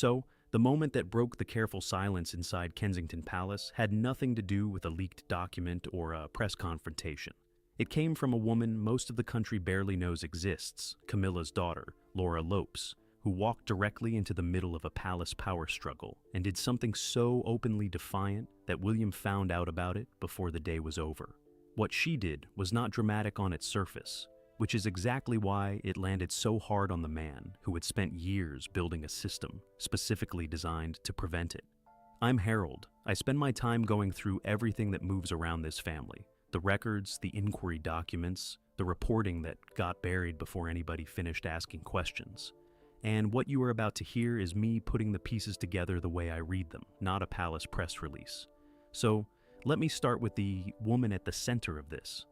So, the moment that broke the careful silence inside Kensington Palace had nothing to do with a leaked document or a press confrontation. It came from a woman most of the country barely knows exists, Camilla's daughter, Laura Lopes, who walked directly into the middle of a palace power struggle and did something so openly defiant that William found out about it before the day was over. What she did was not dramatic on its surface, which is exactly why it landed so hard on the man who had spent years building a system specifically designed to prevent it. I'm Harold. I spend my time going through everything that moves around this family. The records, the inquiry documents, the reporting that got buried before anybody finished asking questions. And what you are about to hear is me putting the pieces together the way I read them, not a palace press release. So, let me start with the woman at the center of this.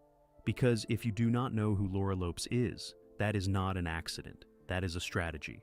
Because if you do not know who Laura Lopes is, that is not an accident. That is a strategy.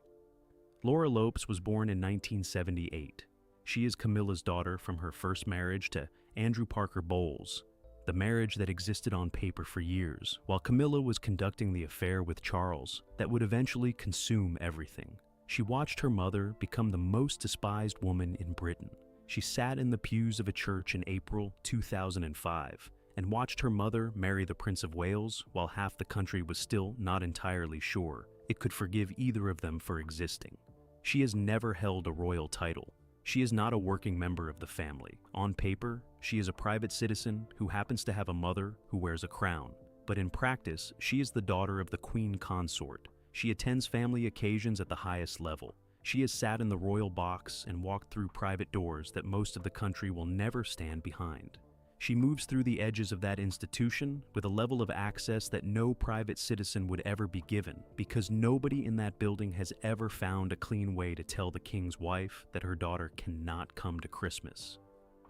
Laura Lopes was born in 1978. She is Camilla's daughter from her first marriage to Andrew Parker Bowles, the marriage that existed on paper for years, while Camilla was conducting the affair with Charles that would eventually consume everything. She watched her mother become the most despised woman in Britain. She sat in the pews of a church in April 2005 and watched her mother marry the Prince of Wales while half the country was still not entirely sure it could forgive either of them for existing. She has never held a royal title. She is not a working member of the family. On paper, she is a private citizen who happens to have a mother who wears a crown. But in practice, she is the daughter of the Queen Consort. She attends family occasions at the highest level. She has sat in the royal box and walked through private doors that most of the country will never stand behind. She moves through the edges of that institution with a level of access that no private citizen would ever be given, because nobody in that building has ever found a clean way to tell the king's wife that her daughter cannot come to Christmas.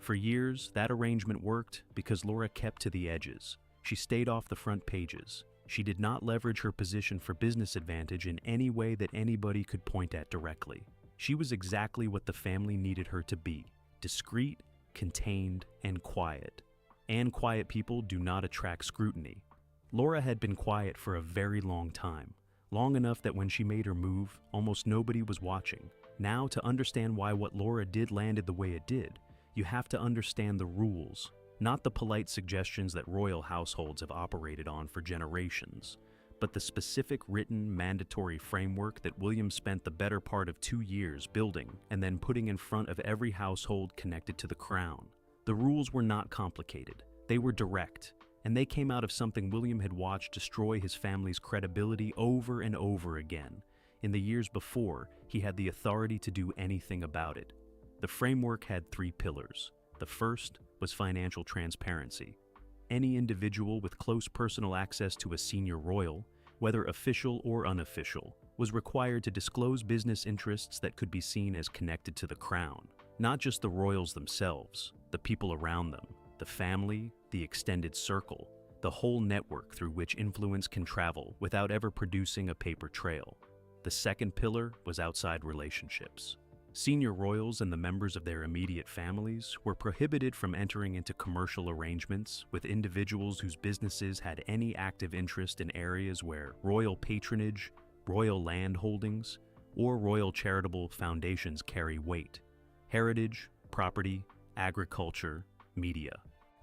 For years, that arrangement worked because Laura kept to the edges. She stayed off the front pages. She did not leverage her position for business advantage in any way that anybody could point at directly. She was exactly what the family needed her to be: discreet, contained, and quiet. And quiet people do not attract scrutiny. Laura had been quiet for a very long time, long enough that when she made her move, almost nobody was watching. Now, to understand why what Laura did landed the way it did, you have to understand the rules, not the polite suggestions that royal households have operated on for generations, but the specific written mandatory framework that William spent the better part of 2 years building and then putting in front of every household connected to the crown. The rules were not complicated. They were direct, and they came out of something William had watched destroy his family's credibility over and over again. In the years before, he had the authority to do anything about it. The framework had 3 pillars. The first was financial transparency. Any individual with close personal access to a senior royal, whether official or unofficial, was required to disclose business interests that could be seen as connected to the crown. Not just the royals themselves, the people around them, the family, the extended circle, the whole network through which influence can travel without ever producing a paper trail. The second pillar was outside relationships. Senior royals and the members of their immediate families were prohibited from entering into commercial arrangements with individuals whose businesses had any active interest in areas where royal patronage, royal land holdings, or royal charitable foundations carry weight. Heritage, property, agriculture, media.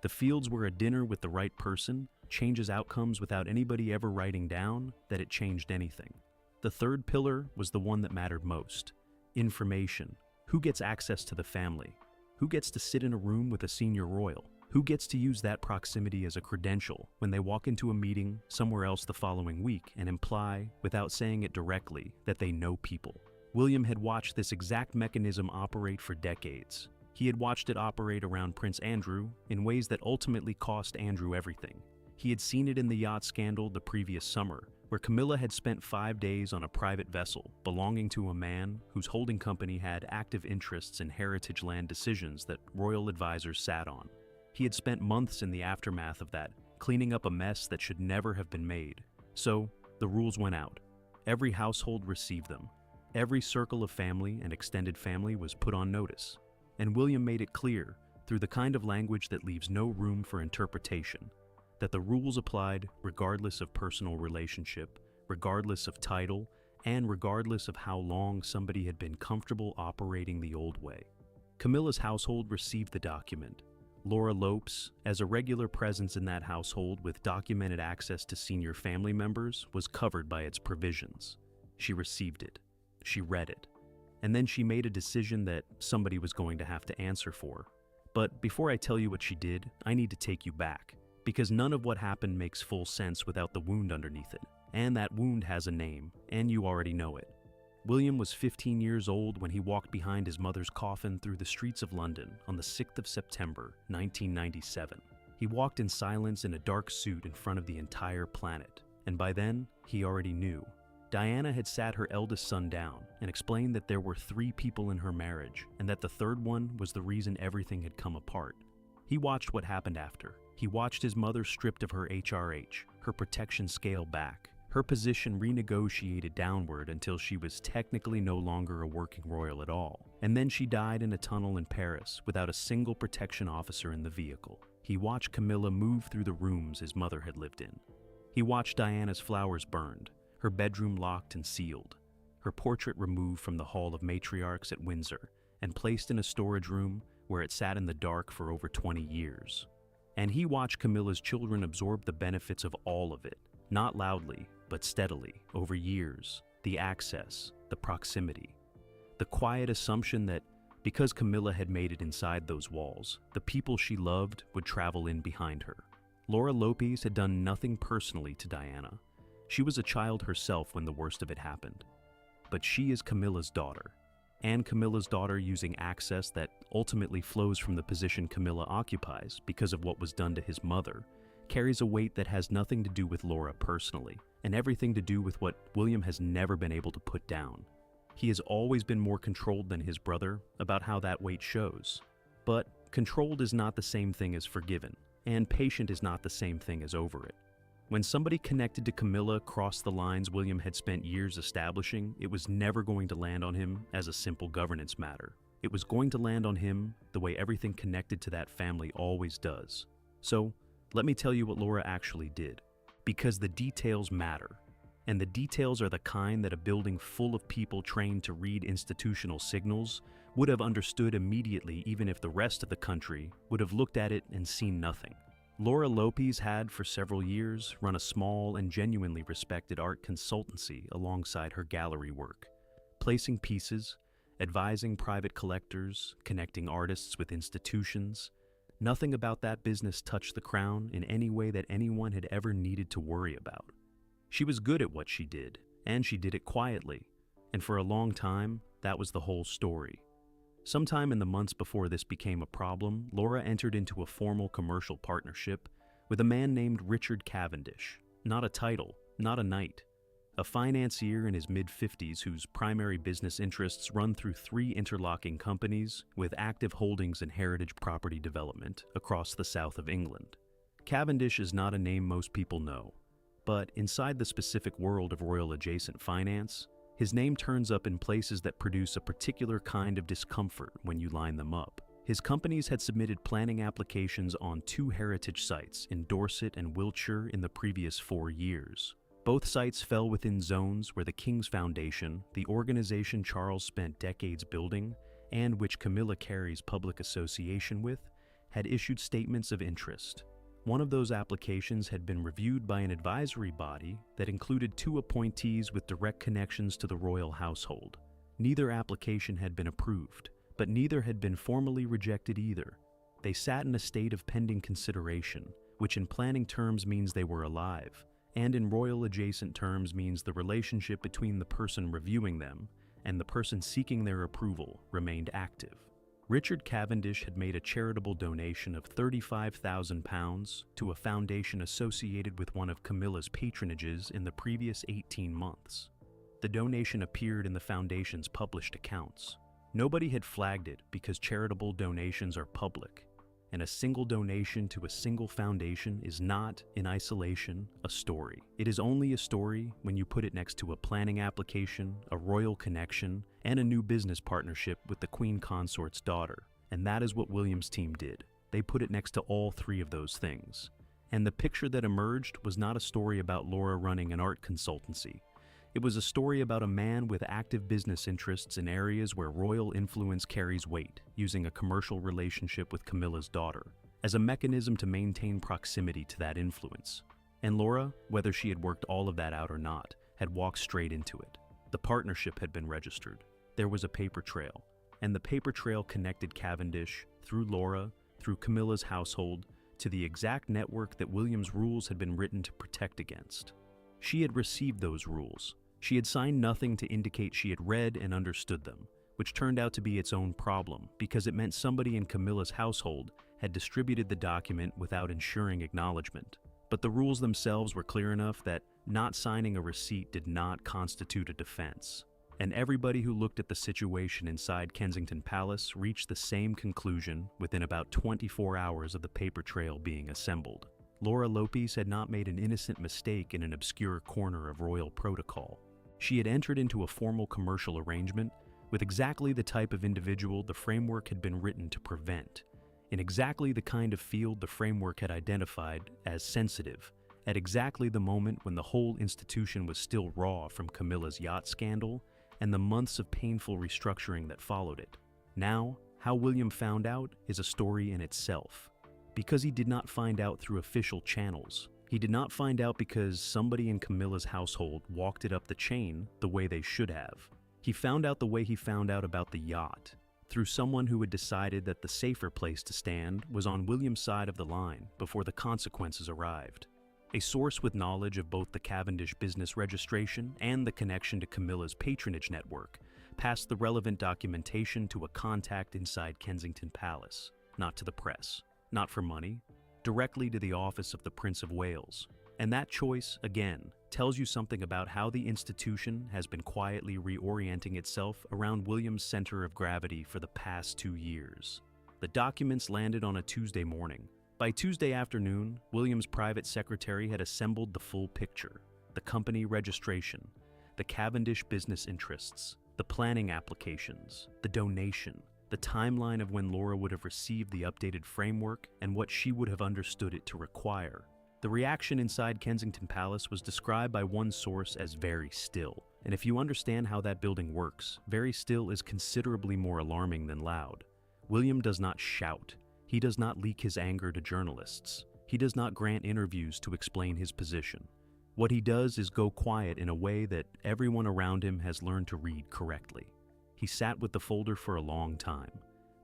The fields where a dinner with the right person changes outcomes without anybody ever writing down that it changed anything. The third pillar was the one that mattered most. Information. Who gets access to the family? Who gets to sit in a room with a senior royal? Who gets to use that proximity as a credential when they walk into a meeting somewhere else the following week and imply, without saying it directly, that they know people? William had watched this exact mechanism operate for decades. He had watched it operate around Prince Andrew in ways that ultimately cost Andrew everything. He had seen it in the yacht scandal the previous summer, where Camilla had spent 5 days on a private vessel belonging to a man whose holding company had active interests in heritage land decisions that royal advisors sat on. He had spent months in the aftermath of that, cleaning up a mess that should never have been made. So, the rules went out. Every household received them. Every circle of family and extended family was put on notice. And William made it clear, through the kind of language that leaves no room for interpretation, that the rules applied regardless of personal relationship, regardless of title, and regardless of how long somebody had been comfortable operating the old way. Camilla's household received the document. Laura Lopes, as a regular presence in that household with documented access to senior family members, was covered by its provisions. She received it. She read it. And then she made a decision that somebody was going to have to answer for. But before I tell you what she did, I need to take you back, because none of what happened makes full sense without the wound underneath it. And that wound has a name, and you already know it. William was 15 years old when he walked behind his mother's coffin through the streets of London on the 6th of September, 1997. He walked in silence in a dark suit in front of the entire planet, and by then, he already knew. Diana had sat her eldest son down and explained that there were 3 people in her marriage, and that the third one was the reason everything had come apart. He watched what happened after. He watched his mother stripped of her HRH, her protection scale back, her position renegotiated downward until she was technically no longer a working royal at all. And then she died in a tunnel in Paris without a single protection officer in the vehicle. He watched Camilla move through the rooms his mother had lived in. He watched Diana's flowers burned, her bedroom locked and sealed, her portrait removed from the Hall of Matriarchs at Windsor and placed in a storage room where it sat in the dark for over 20 years. And he watched Camilla's children absorb the benefits of all of it, not loudly, but steadily, over years. The access, the proximity, the quiet assumption that because Camilla had made it inside those walls, the people she loved would travel in behind her. Laura Lopes had done nothing personally to Diana. She was a child herself when the worst of it happened. But she is Camilla's daughter, and Camilla's daughter using access that ultimately flows from the position Camilla occupies because of what was done to his mother, carries a weight that has nothing to do with Laura personally, and everything to do with what William has never been able to put down. He has always been more controlled than his brother about how that weight shows. But controlled is not the same thing as forgiven, and patient is not the same thing as over it. When somebody connected to Camilla crossed the lines William had spent years establishing, it was never going to land on him as a simple governance matter. It was going to land on him the way everything connected to that family always does. So, let me tell you what Laura actually did, because the details matter. And the details are the kind that a building full of people trained to read institutional signals would have understood immediately, even if the rest of the country would have looked at it and seen nothing. Laura Lopes had, for several years, run a small and genuinely respected art consultancy alongside her gallery work, placing pieces, advising private collectors, connecting artists with institutions. Nothing about that business touched the crown in any way that anyone had ever needed to worry about. She was good at what she did, and she did it quietly, and for a long time, that was the whole story. Sometime in the months before this became a problem, Laura entered into a formal commercial partnership with a man named Richard Cavendish. Not a title, not a knight. A financier in his mid-50s whose primary business interests run through 3 interlocking companies with active holdings in heritage property development across the south of England. Cavendish is not a name most people know, but inside the specific world of royal-adjacent finance, his name turns up in places that produce a particular kind of discomfort when you line them up. His companies had submitted planning applications on 2 heritage sites in Dorset and Wiltshire in the previous 4 years. Both sites fell within zones where the King's Foundation, the organization Charles spent decades building, and which Camilla carries public association with, had issued statements of interest. One of those applications had been reviewed by an advisory body that included 2 appointees with direct connections to the royal household. Neither application had been approved, but neither had been formally rejected either. They sat in a state of pending consideration, which in planning terms means they were alive, and in royal adjacent terms means the relationship between the person reviewing them and the person seeking their approval remained active. Richard Cavendish had made a charitable donation of £35,000 to a foundation associated with one of Camilla's patronages in the previous 18 months. The donation appeared in the foundation's published accounts. Nobody had flagged it because charitable donations are public, and a single donation to a single foundation is not, in isolation, a story. It is only a story when you put it next to a planning application, a royal connection, and a new business partnership with the Queen Consort's daughter. And that is what William's team did. They put it next to all 3 of those things. And the picture that emerged was not a story about Laura running an art consultancy. It was a story about a man with active business interests in areas where royal influence carries weight, using a commercial relationship with Camilla's daughter as a mechanism to maintain proximity to that influence. And Laura, whether she had worked all of that out or not, had walked straight into it. The partnership had been registered. There was a paper trail, and the paper trail connected Cavendish, through Laura, through Camilla's household, to the exact network that William's rules had been written to protect against. She had received those rules. She had signed nothing to indicate she had read and understood them, which turned out to be its own problem because it meant somebody in Camilla's household had distributed the document without ensuring acknowledgement. But the rules themselves were clear enough that not signing a receipt did not constitute a defense. And everybody who looked at the situation inside Kensington Palace reached the same conclusion within about 24 hours of the paper trail being assembled. Laura Lopez had not made an innocent mistake in an obscure corner of royal protocol. She had entered into a formal commercial arrangement with exactly the type of individual the framework had been written to prevent, in exactly the kind of field the framework had identified as sensitive, at exactly the moment when the whole institution was still raw from Camilla's yacht scandal and the months of painful restructuring that followed it. Now, how William found out is a story in itself. Because he did not find out through official channels. He did not find out because somebody in Camilla's household walked it up the chain the way they should have. He found out the way he found out about the yacht, through someone who had decided that the safer place to stand was on William's side of the line before the consequences arrived. A source with knowledge of both the Cavendish business registration and the connection to Camilla's patronage network passed the relevant documentation to a contact inside Kensington Palace, not to the press, not for money, directly to the office of the Prince of Wales. And that choice, again, tells you something about how the institution has been quietly reorienting itself around William's center of gravity for the past 2 years. The documents landed on a Tuesday morning. By Tuesday afternoon, William's private secretary had assembled the full picture: the company registration, the Cavendish business interests, the planning applications, the donation, the timeline of when Laura would have received the updated framework and what she would have understood it to require. The reaction inside Kensington Palace was described by one source as very still. And if you understand how that building works, very still is considerably more alarming than loud. William does not shout. He does not leak his anger to journalists. He does not grant interviews to explain his position. What he does is go quiet in a way that everyone around him has learned to read correctly. He sat with the folder for a long time.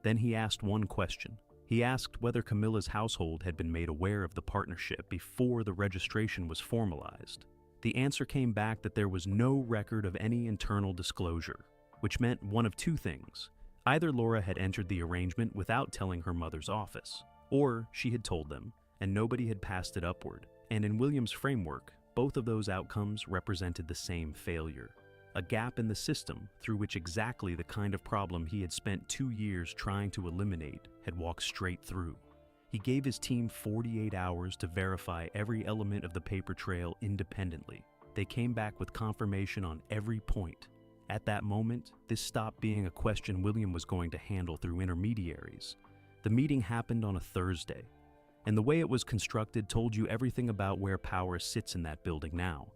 Then he asked one question. He asked whether Camilla's household had been made aware of the partnership before the registration was formalized. The answer came back that there was no record of any internal disclosure, which meant one of two things. Either Laura had entered the arrangement without telling her mother's office, or she had told them, and nobody had passed it upward. And in William's framework, both of those outcomes represented the same failure. A gap in the system through which exactly the kind of problem he had spent 2 years trying to eliminate had walked straight through. He gave his team 48 hours to verify every element of the paper trail independently. They came back with confirmation on every point. At that moment, this stopped being a question William was going to handle through intermediaries. The meeting happened on a Thursday, and the way it was constructed told you everything about where power sits in that building now.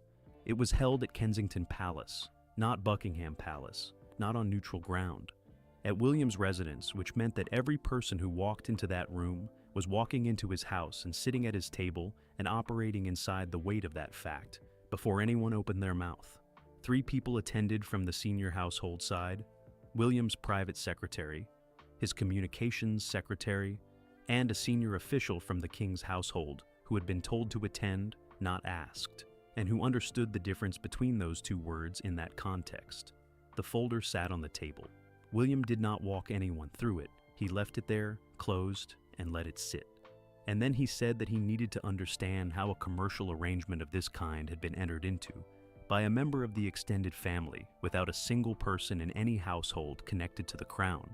It was held at Kensington Palace, not Buckingham Palace, not on neutral ground. At William's residence, which meant that every person who walked into that room was walking into his house and sitting at his table and operating inside the weight of that fact before anyone opened their mouth. 3 people attended from the senior household side: William's private secretary, his communications secretary, and a senior official from the king's household who had been told to attend, not asked, and who understood the difference between those 2 words in that context. The folder sat on the table. William did not walk anyone through it. He left it there, closed, and let it sit. And then he said that he needed to understand how a commercial arrangement of this kind had been entered into by a member of the extended family without a single person in any household connected to the crown,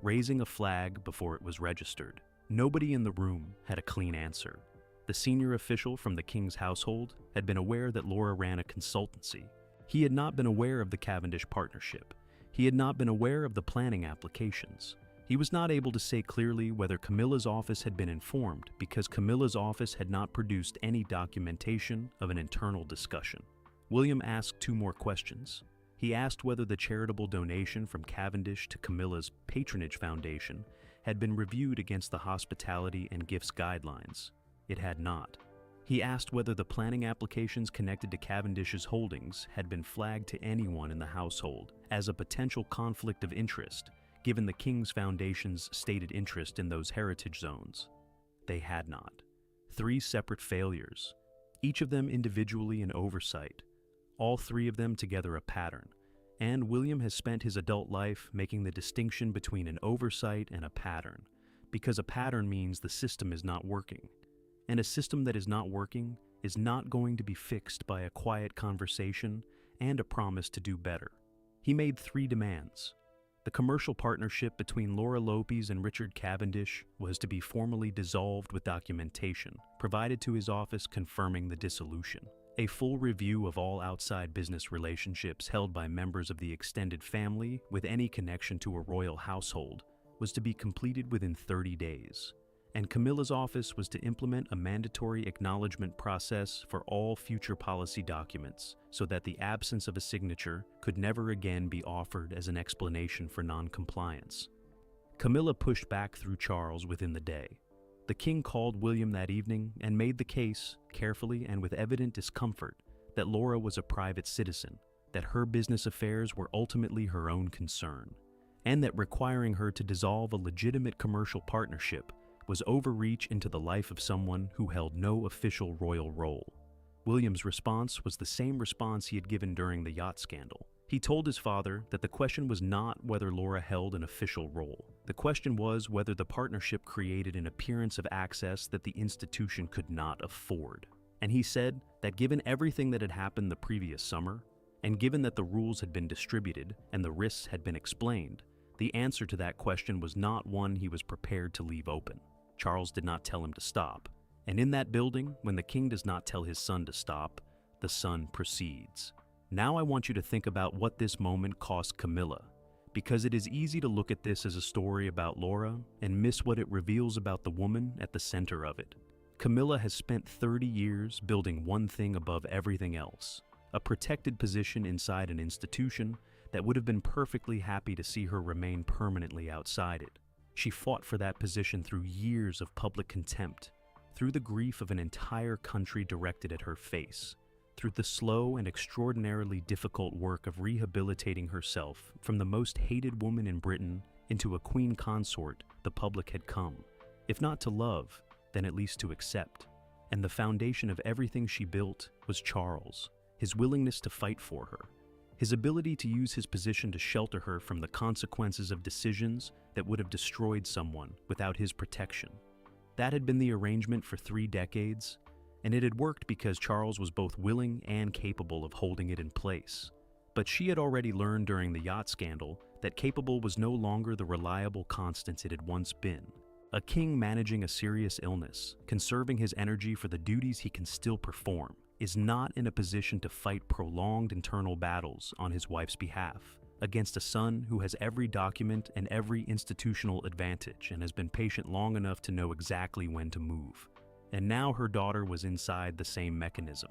raising a flag before it was registered. Nobody in the room had a clean answer. The senior official from the king's household had been aware that Laura ran a consultancy. He had not been aware of the Cavendish partnership. He had not been aware of the planning applications. He was not able to say clearly whether Camilla's office had been informed because Camilla's office had not produced any documentation of an internal discussion. William asked two more questions. He asked whether the charitable donation from Cavendish to Camilla's patronage foundation had been reviewed against the hospitality and gifts guidelines. It had not. He asked whether the planning applications connected to Cavendish's holdings had been flagged to anyone in the household as a potential conflict of interest, given the King's Foundation's stated interest in those heritage zones. They had not. 3 separate failures, each of them individually an oversight, all 3 of them together a pattern, and William has spent his adult life making the distinction between an oversight and a pattern, because a pattern means the system is not working, and a system that is not working is not going to be fixed by a quiet conversation and a promise to do better. He made 3 demands. The commercial partnership between Laura Lopez and Richard Cavendish was to be formally dissolved with documentation provided to his office confirming the dissolution. A full review of all outside business relationships held by members of the extended family with any connection to a royal household was to be completed within 30 days. And Camilla's office was to implement a mandatory acknowledgement process for all future policy documents so that the absence of a signature could never again be offered as an explanation for non-compliance. Camilla pushed back through Charles within the day. The king called William that evening and made the case, carefully and with evident discomfort, that Laura was a private citizen, that her business affairs were ultimately her own concern, and that requiring her to dissolve a legitimate commercial partnership was overreach into the life of someone who held no official royal role. William's response was the same response he had given during the yacht scandal. He told his father that the question was not whether Laura held an official role. The question was whether the partnership created an appearance of access that the institution could not afford. And he said that given everything that had happened the previous summer, and given that the rules had been distributed and the risks had been explained, the answer to that question was not one he was prepared to leave open. Charles did not tell him to stop. And in that building, when the king does not tell his son to stop, the son proceeds. Now I want you to think about what this moment cost Camilla, because it is easy to look at this as a story about Laura and miss what it reveals about the woman at the center of it. Camilla has spent 30 years building one thing above everything else, a protected position inside an institution that would have been perfectly happy to see her remain permanently outside it. She fought for that position through years of public contempt, through the grief of an entire country directed at her face, through the slow and extraordinarily difficult work of rehabilitating herself from the most hated woman in Britain into a queen consort the public had come, if not to love, then at least to accept. And the foundation of everything she built was Charles, his willingness to fight for her, his ability to use his position to shelter her from the consequences of decisions that would have destroyed someone without his protection. That had been the arrangement for 3 decades, and it had worked because Charles was both willing and capable of holding it in place. But she had already learned during the yacht scandal that capable was no longer the reliable constant it had once been. A king managing a serious illness, conserving his energy for the duties he can still perform, is not in a position to fight prolonged internal battles on his wife's behalf against a son who has every document and every institutional advantage and has been patient long enough to know exactly when to move. And now her daughter was inside the same mechanism.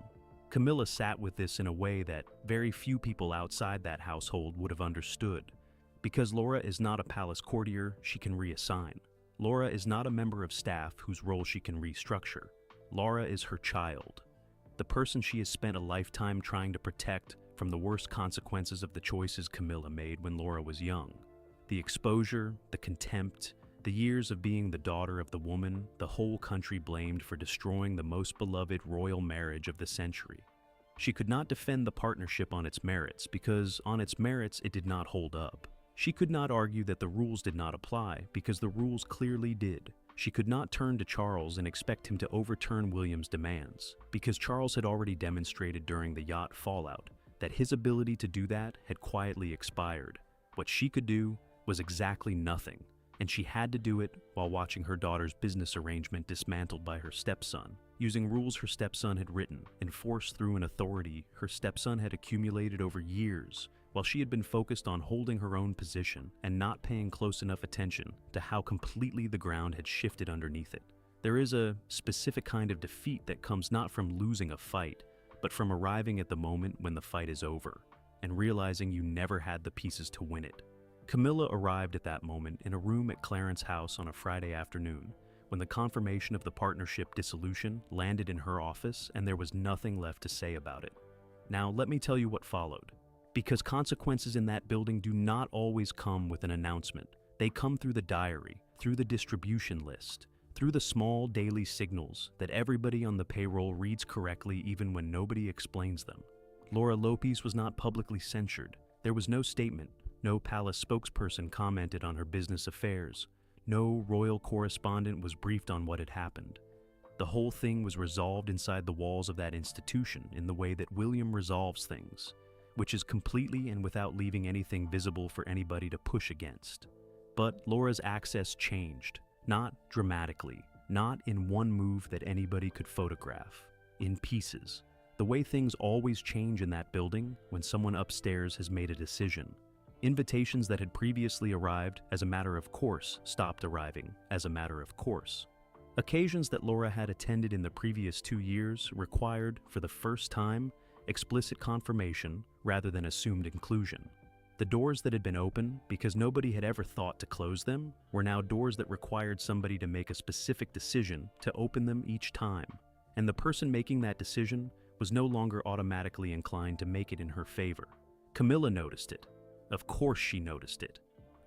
Camilla sat with this in a way that very few people outside that household would have understood. Because Laura is not a palace courtier she can reassign. Laura is not a member of staff whose role she can restructure. Laura is her child, the person she has spent a lifetime trying to protect from the worst consequences of the choices Camilla made when Laura was young. The exposure, the contempt, the years of being the daughter of the woman the whole country blamed for destroying the most beloved royal marriage of the century. She could not defend the partnership on its merits because on its merits it did not hold up. She could not argue that the rules did not apply because the rules clearly did. She could not turn to Charles and expect him to overturn William's demands because Charles had already demonstrated during the yacht fallout that his ability to do that had quietly expired. What she could do was exactly nothing, and she had to do it while watching her daughter's business arrangement dismantled by her stepson, using rules her stepson had written, enforced through an authority her stepson had accumulated over years, while she had been focused on holding her own position and not paying close enough attention to how completely the ground had shifted underneath it. There is a specific kind of defeat that comes not from losing a fight, but from arriving at the moment when the fight is over and realizing you never had the pieces to win it. Camilla arrived at that moment in a room at Clarence's house on a Friday afternoon when the confirmation of the partnership dissolution landed in her office and there was nothing left to say about it. Now, let me tell you what followed. Because consequences in that building do not always come with an announcement. They come through the diary, through the distribution list, through the small daily signals that everybody on the payroll reads correctly even when nobody explains them. Laura Lopez was not publicly censured. There was no statement. No palace spokesperson commented on her business affairs. No royal correspondent was briefed on what had happened. The whole thing was resolved inside the walls of that institution in the way that William resolves things, which is completely and without leaving anything visible for anybody to push against. But Laura's access changed, not dramatically, not in one move that anybody could photograph, in pieces. The way things always change in that building when someone upstairs has made a decision. Invitations that had previously arrived as a matter of course stopped arriving as a matter of course. Occasions that Laura had attended in the previous 2 years required, for the first time, explicit confirmation rather than assumed inclusion. The doors that had been open because nobody had ever thought to close them were now doors that required somebody to make a specific decision to open them each time. And the person making that decision was no longer automatically inclined to make it in her favor. Camilla noticed it. Of course she noticed it.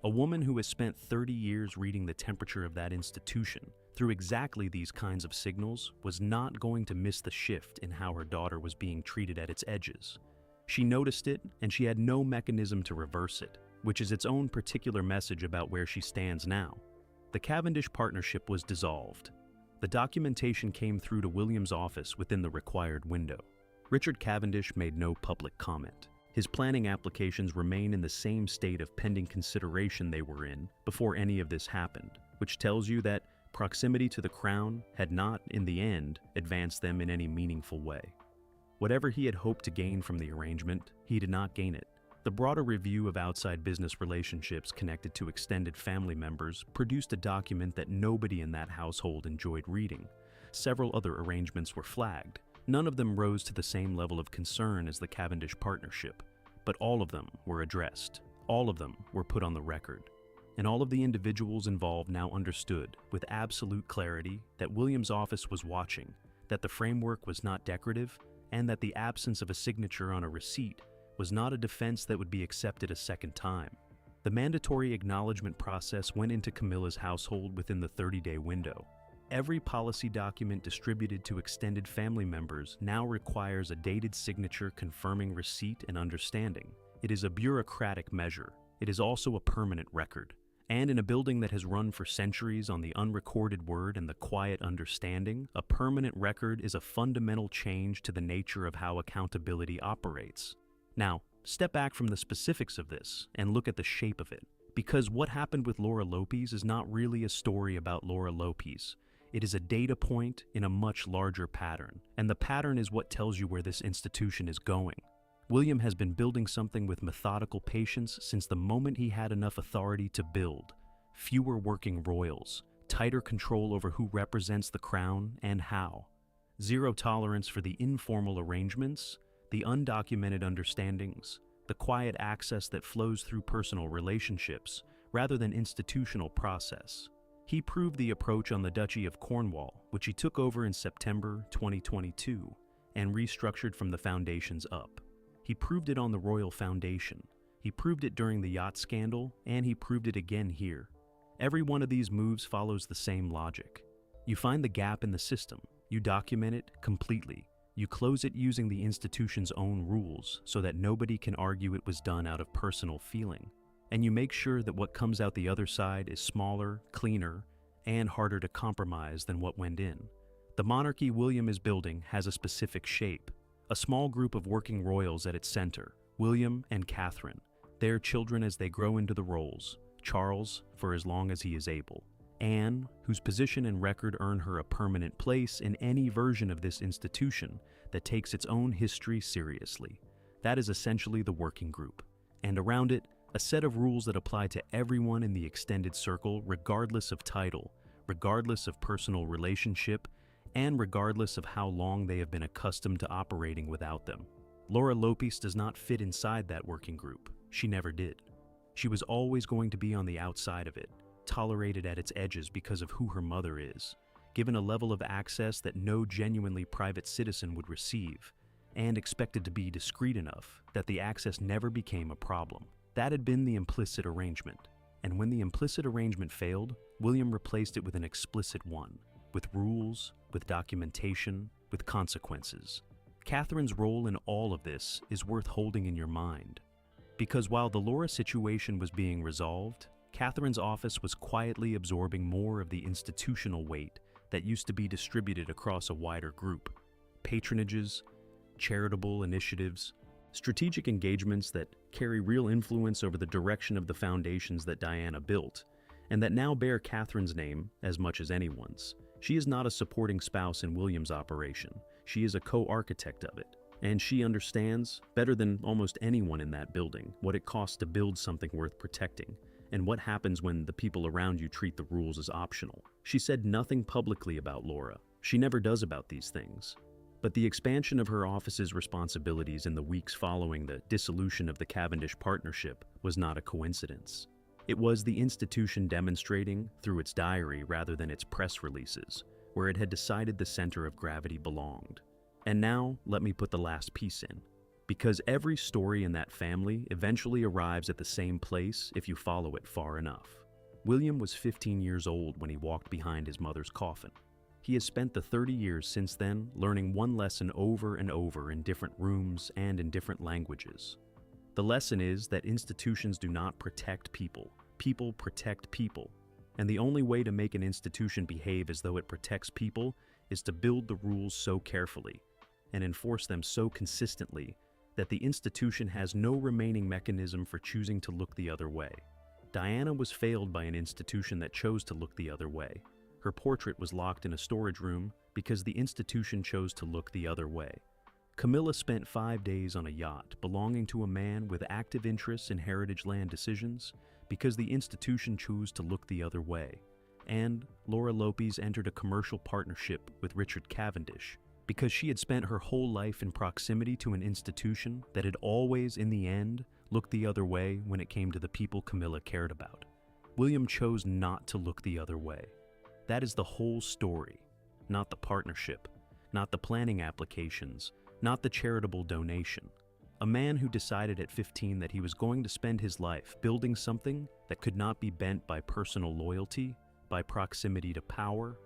A woman who has spent 30 years reading the temperature of that institution through exactly these kinds of signals was not going to miss the shift in how her daughter was being treated at its edges. She noticed it, and she had no mechanism to reverse it, which is its own particular message about where she stands now. The Cavendish partnership was dissolved. The documentation came through to William's office within the required window. Richard Cavendish made no public comment. His planning applications remain in the same state of pending consideration they were in before any of this happened, which tells you that proximity to the crown had not, in the end, advanced them in any meaningful way. Whatever he had hoped to gain from the arrangement, he did not gain it. The broader review of outside business relationships connected to extended family members produced a document that nobody in that household enjoyed reading. Several other arrangements were flagged. None of them rose to the same level of concern as the Cavendish partnership, but all of them were addressed. All of them were put on the record. And all of the individuals involved now understood, with absolute clarity, that William's office was watching, that the framework was not decorative, and that the absence of a signature on a receipt was not a defense that would be accepted a second time. The mandatory acknowledgement process went into Camilla's household within the 30-day window. Every policy document distributed to extended family members now requires a dated signature confirming receipt and understanding. It is a bureaucratic measure. It is also a permanent record. And in a building that has run for centuries on the unrecorded word and the quiet understanding, a permanent record is a fundamental change to the nature of how accountability operates. Now, step back from the specifics of this and look at the shape of it. Because what happened with Laura Lopez is not really a story about Laura Lopez. It is a data point in a much larger pattern, and the pattern is what tells you where this institution is going. William has been building something with methodical patience since the moment he had enough authority to build. Fewer working royals, tighter control over who represents the crown and how. Zero tolerance for the informal arrangements, the undocumented understandings, the quiet access that flows through personal relationships rather than institutional process. He proved the approach on the Duchy of Cornwall, which he took over in September 2022 and restructured from the foundations up. He proved it on the Royal Foundation. He proved it during the yacht scandal, and he proved it again here. Every one of these moves follows the same logic. You find the gap in the system. You document it completely. You close it using the institution's own rules so that nobody can argue it was done out of personal feeling. And you make sure that what comes out the other side is smaller, cleaner, and harder to compromise than what went in. The monarchy William is building has a specific shape. A small group of working royals at its center, William and Catherine, their children as they grow into the roles, Charles for as long as he is able, Anne, whose position and record earn her a permanent place in any version of this institution that takes its own history seriously. That is essentially the working group. And around it, a set of rules that apply to everyone in the extended circle regardless of title, regardless of personal relationship, and regardless of how long they have been accustomed to operating without them. Laura Lopez does not fit inside that working group. She never did. She was always going to be on the outside of it, tolerated at its edges because of who her mother is, given a level of access that no genuinely private citizen would receive, and expected to be discreet enough that the access never became a problem. That had been the implicit arrangement, and when the implicit arrangement failed, William replaced it with an explicit one, with rules, with documentation, with consequences. Catherine's role in all of this is worth holding in your mind, because while the Laura situation was being resolved, Catherine's office was quietly absorbing more of the institutional weight that used to be distributed across a wider group. Patronages, charitable initiatives, strategic engagements that carry real influence over the direction of the foundations that Diana built, and that now bear Catherine's name as much as anyone's. She is not a supporting spouse in William's operation. She is a co-architect of it, and she understands, better than almost anyone in that building, what it costs to build something worth protecting, and what happens when the people around you treat the rules as optional. She said nothing publicly about Laura. She never does about these things. But the expansion of her office's responsibilities in the weeks following the dissolution of the Cavendish partnership was not a coincidence. It was the institution demonstrating, through its diary rather than its press releases, where it had decided the center of gravity belonged. And now, let me put the last piece in. Because every story in that family eventually arrives at the same place if you follow it far enough. William was 15 years old when he walked behind his mother's coffin. He has spent the 30 years since then learning one lesson over and over in different rooms and in different languages. The lesson is that institutions do not protect people. People protect people. And the only way to make an institution behave as though it protects people is to build the rules so carefully and enforce them so consistently that the institution has no remaining mechanism for choosing to look the other way. Diana was failed by an institution that chose to look the other way. Her portrait was locked in a storage room because the institution chose to look the other way. Camilla spent 5 days on a yacht belonging to a man with active interests in heritage land decisions because the institution chose to look the other way. And Laura Lopez entered a commercial partnership with Richard Cavendish because she had spent her whole life in proximity to an institution that had always, in the end, looked the other way when it came to the people Camilla cared about. William chose not to look the other way. That is the whole story, not the partnership, not the planning applications, not the charitable donation. A man who decided at 15 that he was going to spend his life building something that could not be bent by personal loyalty, by proximity to power,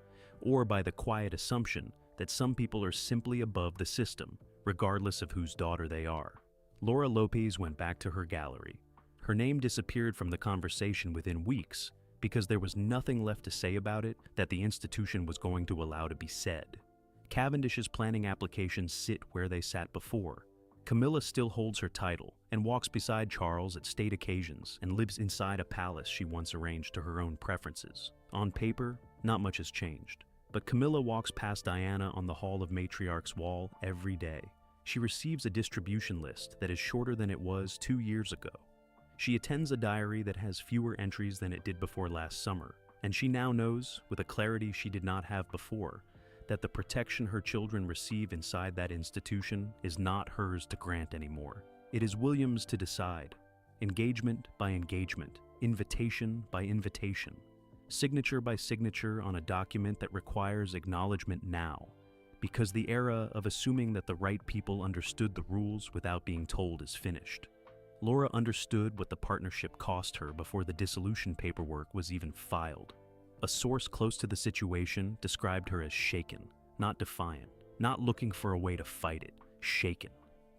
or by the quiet assumption that some people are simply above the system, regardless of whose daughter they are. Laura Lopez went back to her gallery. Her name disappeared from the conversation within weeks because there was nothing left to say about it that the institution was going to allow to be said. Cavendish's planning applications sit where they sat before. Camilla still holds her title and walks beside Charles at state occasions and lives inside a palace she once arranged to her own preferences. On paper, not much has changed. But Camilla walks past Diana on the Hall of Matriarchs wall every day. She receives a distribution list that is shorter than it was 2 years ago. She attends a diary that has fewer entries than it did before last summer, and she now knows, with a clarity she did not have before, that the protection her children receive inside that institution is not hers to grant anymore. It is William's to decide, engagement by engagement, invitation by invitation, signature by signature on a document that requires acknowledgement now, because the era of assuming that the right people understood the rules without being told is finished. Laura understood what the partnership cost her before the dissolution paperwork was even filed. A source close to the situation described her as shaken, not defiant, not looking for a way to fight it, shaken.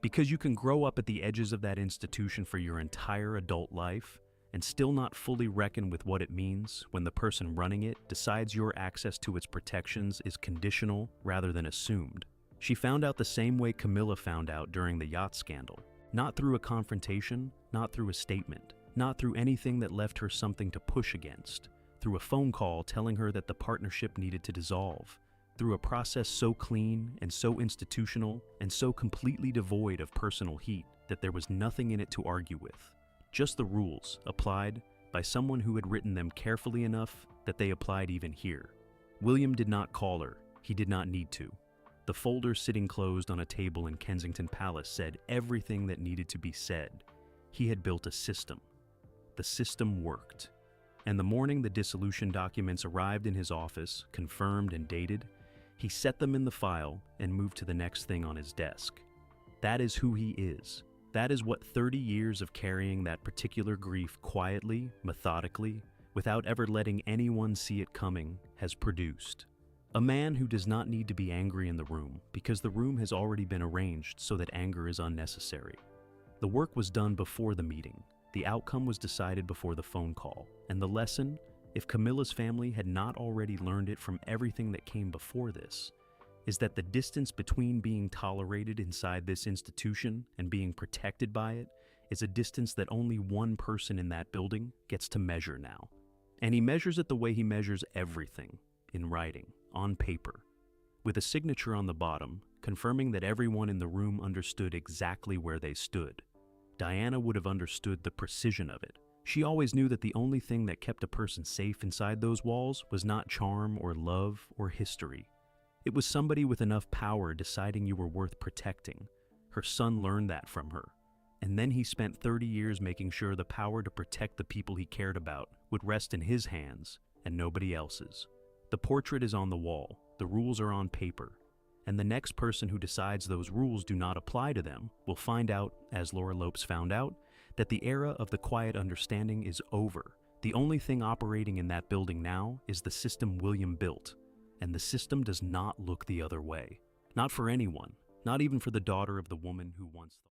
Because you can grow up at the edges of that institution for your entire adult life and still not fully reckon with what it means when the person running it decides your access to its protections is conditional rather than assumed. She found out the same way Camilla found out during the yacht scandal. Not through a confrontation, not through a statement, not through anything that left her something to push against, through a phone call telling her that the partnership needed to dissolve, through a process so clean and so institutional and so completely devoid of personal heat that there was nothing in it to argue with. Just the rules, applied by someone who had written them carefully enough that they applied even here. William did not call her. He did not need to. The folder sitting closed on a table in Kensington Palace said everything that needed to be said. He had built a system. The system worked. And the morning the dissolution documents arrived in his office, confirmed and dated, he set them in the file and moved to the next thing on his desk. That is who he is. That is what 30 years of carrying that particular grief quietly, methodically, without ever letting anyone see it coming, has produced. A man who does not need to be angry in the room because the room has already been arranged so that anger is unnecessary. The work was done before the meeting. The outcome was decided before the phone call. And the lesson, if Camilla's family had not already learned it from everything that came before this, is that the distance between being tolerated inside this institution and being protected by it is a distance that only one person in that building gets to measure now. And he measures it the way he measures everything, in writing, on paper, with a signature on the bottom, confirming that everyone in the room understood exactly where they stood. Diana would have understood the precision of it. She always knew that the only thing that kept a person safe inside those walls was not charm or love or history. It was somebody with enough power deciding you were worth protecting. Her son learned that from her. And then he spent 30 years making sure the power to protect the people he cared about would rest in his hands and nobody else's. The portrait is on the wall, the rules are on paper, and the next person who decides those rules do not apply to them will find out, as Laura Lopes found out, that the era of the quiet understanding is over. The only thing operating in that building now is the system William built, and the system does not look the other way. Not for anyone, not even for the daughter of the woman who once thought.